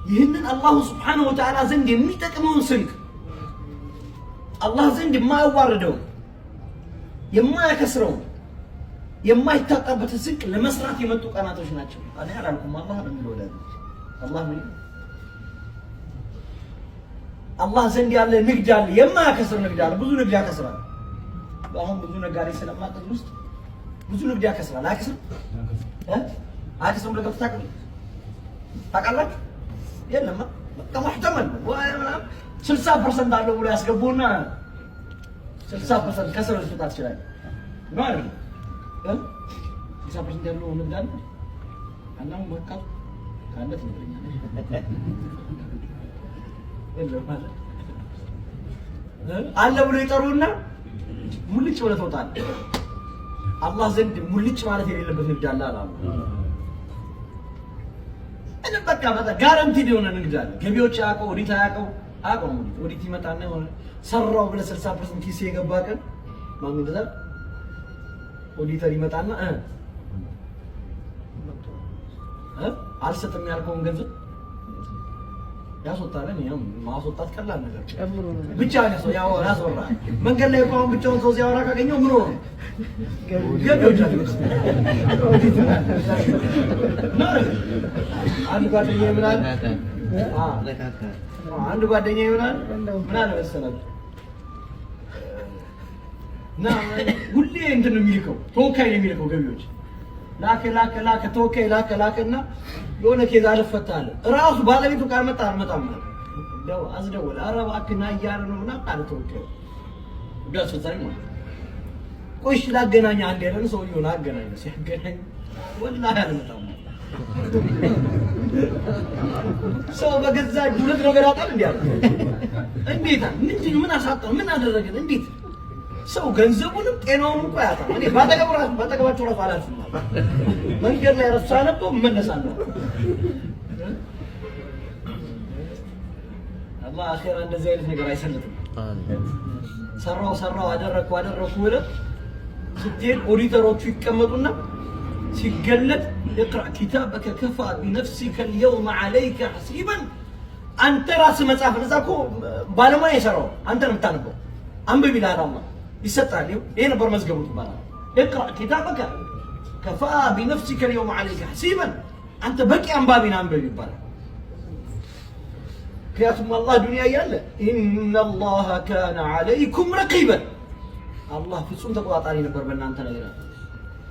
ይህንን አላሁ ስብሓነሁ ወተዓላ ዘንድ የሚጠቅመውን ስንቅ አላህ ዘንድ የማያዋርደው የማያከስረው የማይታጣበትን ስንቅ ለመስራት የመጡ ቀናቶች ናቸው። እኔ አላልኩም፣ አላህ ነው የሚለው። አላህ ምን አላህ ዘንድ ያለ ንግድ አለ፣ የማያከስር ንግድ አለ። ብዙ ንግድ ያከስራል። አሁን ብዙ ነጋዴ ስለማጠቅ ውስጥ ብዙ ንግድ ያከስራል። አያከስርም? አያከስርም? ለገብታ ታውቃላችሁ? የለም በቃ ማህተመል ወይ ምናምን 60% አለው ብሎ ያስገቡና 60% ከስር ልትወጣ ትችላለህ ነው አይደል? 60% ያለው ንግድ አለ። አላህ በቃ ካለ ትነግረኛለህ። አለ ብሎ ይጠሩና ሙልጭ ብለህ ትወጣለህ። አላህ ዘንድ ሙልጭ ማለት የሌለበት ንግድ አለ አላሉ። እኔ በቃ ጋራንቲድ የሆነ ንግድ አለ። ገቢዎች አያውቀው፣ ኦዲት አያውቀው። ኦዲት ይመጣና የሆነ ሰራው ብለህ 60% ኪስ የገባ ቀን ማን ይደዛል? ኦዲተር ይመጣና አልሰጥም ያልከውን ገንዘብ ያስወጣለን። ያው ማስወጣት ቀላል ነገር ብቻ ነው። ያው ያስወራ መንገድ ላይ ቆም ብቻውን ሰው ሲያወራ ካገኘው ምን ሆነ? ገቢዎች አንድ ጓደኛዬ ይሆናል ምን አለ መሰላችሁ እና ሁሌ እንትን ነው የሚልከው፣ ተወካይ ነው የሚልከው። ገቢዎች ላከ ተወካይ ላከና የሆነ ኬዝ አልፈታለ ራሱ ባለቤቱ ካልመጣ አልመጣም ማለት ነው። አስደወለ፣ ኧረ እባክህ ና እያለ ነው ምናምን አለ ተወካዩ። ዳስ ፈታኝ ማለት ቆይሽ ላገናኝ አንድ ያለን ሰውዬውን አገናኝ። ሲያገናኝ ወላሂ አልመጣም። ሰው በገዛ ሁለት ነገር አጣል እንዴ አለ። እንዴት ምንድን ምን አሳጣው? ምን አደረገን? እንዴት ሰው ገንዘቡንም ጤናውንም እንኳን ያጣ። እኔ ባጠገባቸው ራሱ አላልፍም። መንገድ ላይ ረሳ ነበር መመለሳለሁ። አላህ አኺራ እንደዚህ አይነት ነገር አይሰልጥም። ሰራው አደረኩ ብለህ ስትሄድ ኦዲተሮቹ ይቀመጡና ሲገለጥ اقرأ كتابك كفى بنفسك اليوم عليك حسيبا አንተ ራስህ መጽሐፍ ለዛኮ ባለሙያ የሰራው አንተ ነው የምታነበው። አንብብ ይላል አላህ። ይሰጣል። ይሄ ነበር መዝገቡ ይባላል። اقرأ كتابك كفى بنفسك اليوم عليك حسيبا አንተ በቂ አንባቢ ነህ አንብብ ይባላል። ምክንያቱም አላህ ዱንያ እያለ إن الله كان عليكم رقيبا አላህ ፍጹም ተቆጣጣሪ ነበር በእናንተ ነገር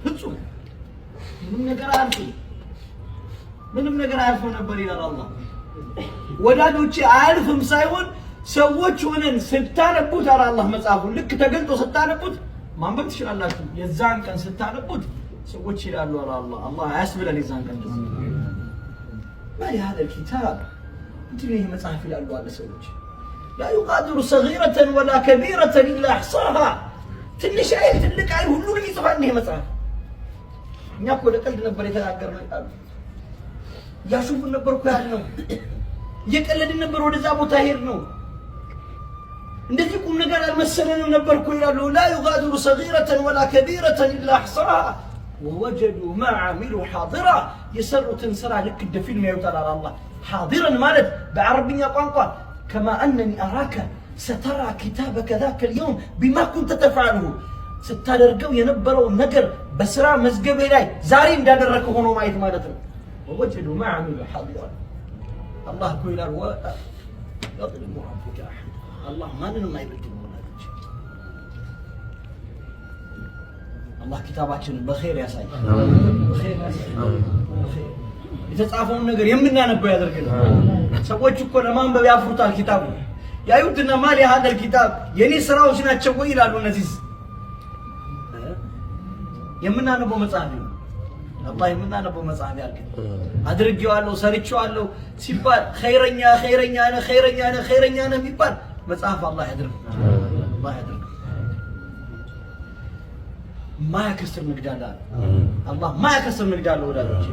ፍጹም ምንም ነገር አያልፍም ነበር ይላል አላህ። ወዳጆቼ አያልፍም ሳይሆን ሰዎች ሆነን ስታነቡት አለ አላህ መጽሐፉን ልክ ተገልጦ ስታነቡት ማንበብ ትችላላችሁ። የዛን ቀን ስታነቡት ሰዎች ይላሉ አላህ አያስብለን። የዛን ቀን ማሊ هذا الكتاب እንትን ይሄ መጽሐፍ ይላሉ አለ ሰዎች لا يغادر صغيرة ولا كبيرة إلا أحصاها ትንሽ አይል ትልቅ አይል ሁሉንም ይጽፋል ይሄ መጽሐፍ። እኛ እኮ ለቀልድ ነበር የተናገርነው ይላሉ። ያሹፉን ነበር እኮ ያልነው፣ እየቀለድን ነበር ወደዛ ቦታ ሄድ ነው። እንደዚህ ቁም ነገር አልመሰለንም ነበር እኮ ይላሉ። لا يغادر صغيرة ولا كبيرة إلا أحصاها ووجدوا ما عملوا حاضرا يسروا سرا لك الدفيلم يوتال على الله. حاضرا مالت بعربية قنقة كما أنني أراك سترى كتابك ذاك اليوم بما كنت تفعله. ستادرقوا ينبروا النقر بسرا مزقبي لاي زارين دادركوا هونو مايت مالتنا ووجدوا ما عملوا حاضرا. الله كويلار يظلم ربك أحد. الله ما لنا ما يبدل مناجج. الله كتاباتنا بخير يا سيد بخير يا سيد بخير. يتصافون نقر يمنا نبو يدركنا سويت شكو لما انبب يافرطا الكتاب يا يودنا مالي هذا الكتاب يني سراو سنا تشوي يلالو نزيز يمنا نبو مصاحبي الله يمنا نبو مصاحبي يالك ادرجيوالو سريچوالو ሲባል خيرኛ انا የሚባል መጽሐፍ አላህ ያድርግ አላህ ያድርግ። ማያከስር ንግድ አለ አላህ ማያከስር ንግድ አለ ወዳጆቼ።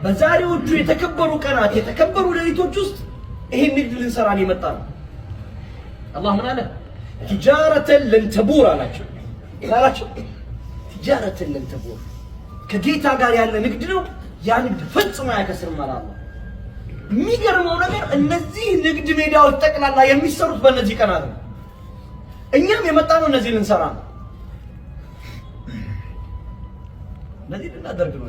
በዛሬዎቹ የተከበሩ ቀናት የተከበሩ ሌሊቶች ውስጥ ይሄን ንግድ ልንሰራ ነው የመጣነው። አላህ ምን አለ? ትጃረተን ለን ተቡር አላቸው ይላላቸው። ትጃረተን ለን ተቡር ከጌታ ጋር ያለ ንግድ ነው። ያ ንግድ ፈጽሞ አያከስርም አለ አላህ። የሚገርመው ነገር እነዚህ ንግድ ሜዳዎች ጠቅላላ የሚሰሩት በእነዚህ ቀናት ነው። እኛም የመጣነው እነዚህ ልንሰራ ነው። እነዚህ ልናደርግ ነው።